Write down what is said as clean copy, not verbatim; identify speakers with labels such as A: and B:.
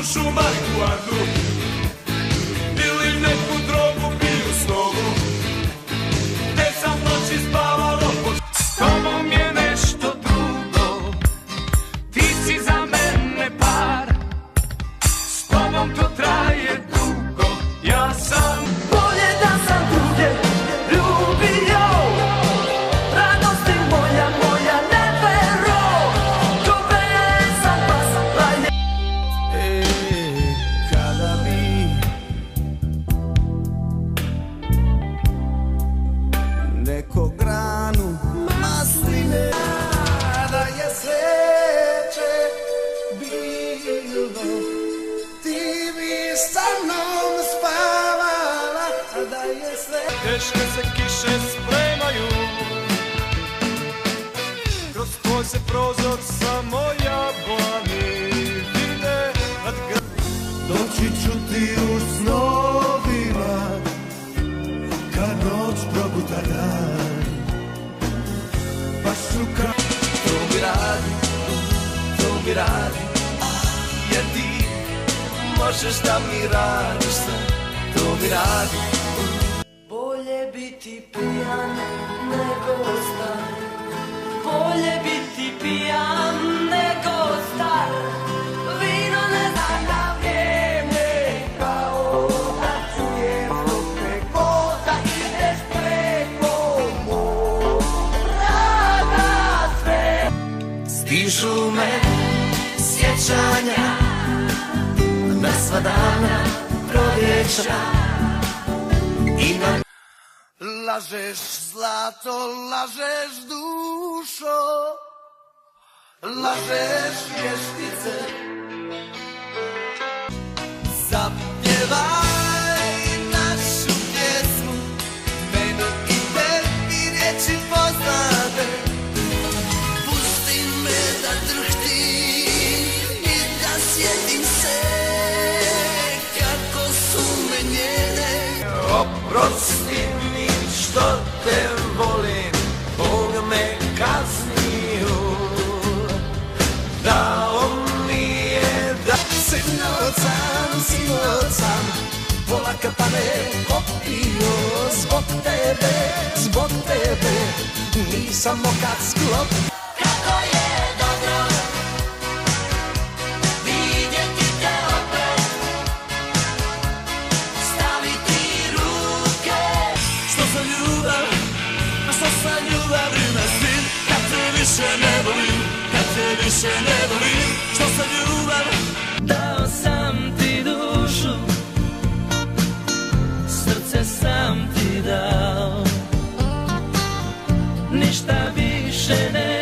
A: pušu marihuanu ili neku drogu piju snovu. Gde sam noći spavalo, s tobom je nešto drugo. Ti si za mene par, s tobom to traje dugo. Ja sam bolje da sam druge ljubio. Radosti moja, moja nevero, ko vezan pasla je. Kada bi neko granu masline, da je sreće bilo, ti bi sa mnom spavala, da je sreće. Teške se kiše spremaju, kroz tvoj se prozor samo jablani vide nad gradom. Doći ću ti u snovima, kad noć probuta dan, baš u kraju. To mi radi, jer ti možeš da mi radiš sve, to mi radi. Bolje biti pijan nego star, bolje biti pijan nego star. Vino ne da na vrijeme, kao da čujem ruke, ko da ideš preko mora sve. Stižu me sjećanja na sva dana proljeća i na. Lažeš zlato, lažeš dušo, lažeš vještice. Zapjevaj našu pjesmu, meni i tebi riječi poznate. Pusti me da drhtim i da sjetim se kako su me njene. Oprosti mi što te volim, Bog me kaznio, dao mi je da. Sinoć sam pola kapane popio zbog tebe, nisam mokat sklop. Kako je dobro vidjeti te opet, staviti ruke. Što za ljubav, što za ljubav ima sin, kad te više ne volim, kad te više ne volim. Što za ljubav, dao sam ti dušu, srce sam ti dao, ništa više ne